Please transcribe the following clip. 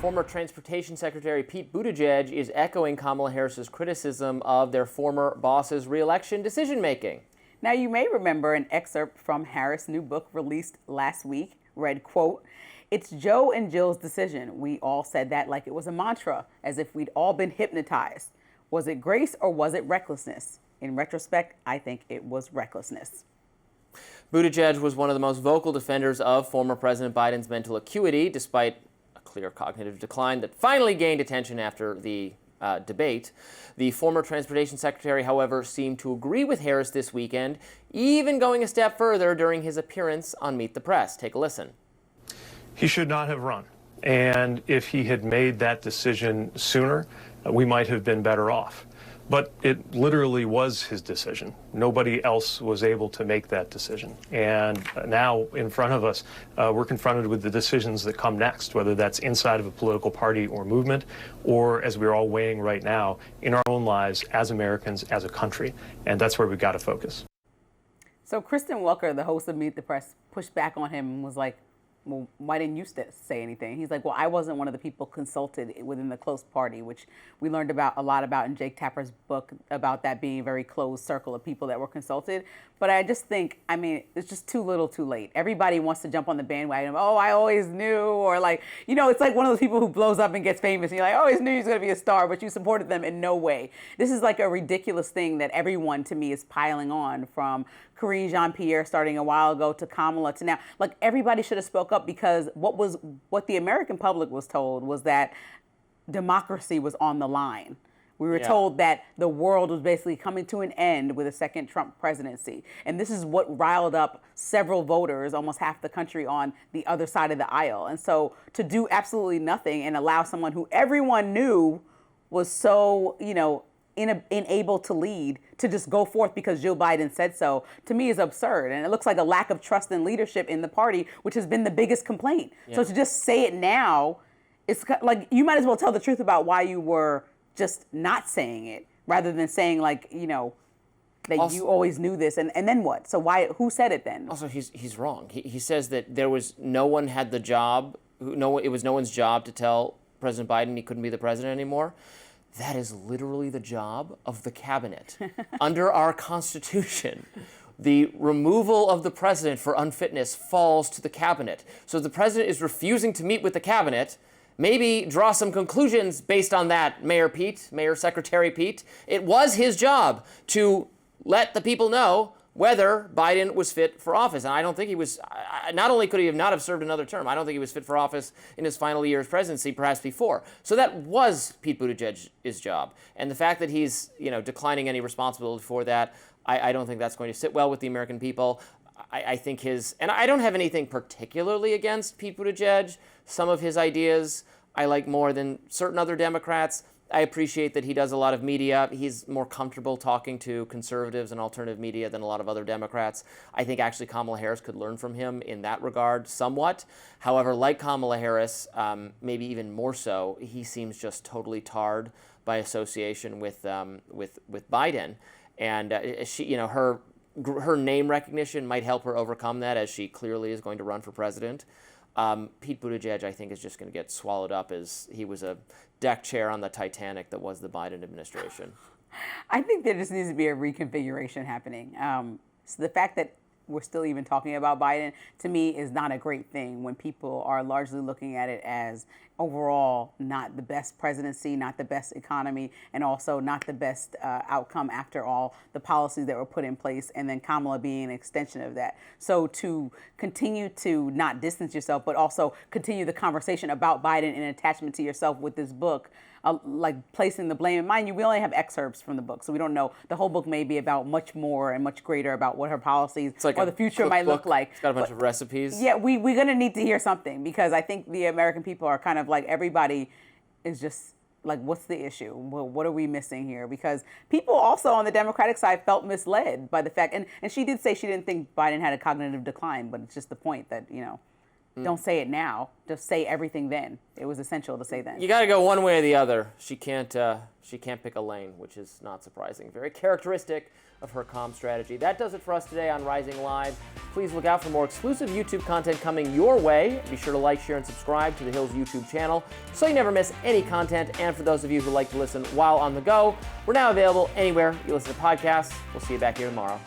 Former Transportation Secretary Pete Buttigieg is echoing Kamala Harris's criticism of their former boss's re-election decision-making. Now, you may remember an excerpt from Harris' new book released last week read, quote, "It's Joe and Jill's decision. We all said that like it was a mantra, as if we'd all been hypnotized. Was it grace or was it recklessness? In retrospect, I think it was recklessness." Buttigieg was one of the most vocal defenders of former President Biden's mental acuity, despite a clear cognitive decline that finally gained attention after the debate. The former transportation secretary, however, seemed to agree with Harris this weekend, even going a step further during his appearance on Meet the Press. Take a listen. He should not have run. And if he had made that decision sooner, we might have been better off. But it literally was his decision. Nobody else was able to make that decision. And now in front of us, we're confronted with the decisions that come next, whether that's inside of a political party or movement, or as we're all weighing right now, in our own lives as Americans, as a country. And that's where we've got to focus. So Kristen Welker, the host of Meet the Press, pushed back on him and was like, well, why didn't you say anything? He's like, well, I wasn't one of the people consulted within the close party, which we learned about a lot about in Jake Tapper's book about that being a very closed circle of people that were consulted. But I just think, I mean, it's just too little too late. Everybody wants to jump on the bandwagon of, oh, I always knew, or like, you know, it's like one of those people who blows up and gets famous and you're like, I always knew he was going to be a star, but you supported them in no way. This is like a ridiculous thing that everyone to me is piling on, from Karine Jean-Pierre starting a while ago to Kamala to now. Like, everybody should have spoke up, because what the American public was told was that democracy was on the line. We were told that the world was basically coming to an end with a second Trump presidency. And this is what riled up several voters, almost half the country, on the other side of the aisle. And so to do absolutely nothing and allow someone who everyone knew was so, you know, unable to lead, to just go forth because Joe Biden said so, to me is absurd. And it looks like a lack of trust and leadership in the party, which has been the biggest complaint. So to just say it now, it's like, you might as well tell the truth about why you were just not saying it, rather than saying, like, you know, that also, you always knew this, and then what? So who said it then? Also, he's wrong. He says that no one had the job, it was no one's job to tell President Biden he couldn't be the president anymore. That is literally the job of the cabinet. Under our Constitution, the removal of the president for unfitness falls to the cabinet. So if the president is refusing to meet with the cabinet, maybe draw some conclusions based on that, Mayor Secretary Pete. It was his job to let the people know whether Biden was fit for office. And I don't think he was, not only could he not have served another term, I don't think he was fit for office in his final year of presidency, perhaps before. So that was Pete Buttigieg's job. And the fact that he's, you know, declining any responsibility for that, I don't think that's going to sit well with the American people. I think and I don't have anything particularly against Pete Buttigieg. Some of his ideas I like more than certain other Democrats. I appreciate that he does a lot of media. He's more comfortable talking to conservatives and alternative media than a lot of other Democrats. I think actually Kamala Harris could learn from him in that regard somewhat. However, like Kamala Harris, maybe even more so, he seems just totally tarred by association with Biden. And she, you know, her name recognition might help her overcome that, as she clearly is going to run for president. Pete Buttigieg, I think, is just going to get swallowed up as he was a deck chair on the Titanic that was the Biden administration. I think there just needs to be a reconfiguration happening. So the fact that we're still even talking about Biden, to me, is not a great thing when people are largely looking at it as overall not the best presidency, not the best economy, and also not the best outcome after all the policies that were put in place, and then Kamala being an extension of that. So to continue to not distance yourself, but also continue the conversation about Biden and attachment to yourself with this book, like placing the blame. And mind you, we only have excerpts from the book, so we don't know. The whole book may be about much more and much greater about what her policies or the future might look like. It's got a bunch of recipes. Yeah, we're going to need to hear something, because I think the American people are kind of like, everybody is just like, what's the issue? Well, what are we missing here? Because people also on the Democratic side felt misled by the fact, and she did say she didn't think Biden had a cognitive decline, but it's just the point that, you know, don't say it now. Just say everything then. It was essential to say then. You got to go one way or the other. She can't pick a lane, which is not surprising. Very characteristic of her comm strategy. That does it for us today on Rising Live. Please look out for more exclusive YouTube content coming your way. Be sure to like, share, and subscribe to the Hill's YouTube channel so you never miss any content. And for those of you who like to listen while on the go, we're now available anywhere you listen to podcasts. We'll see you back here tomorrow.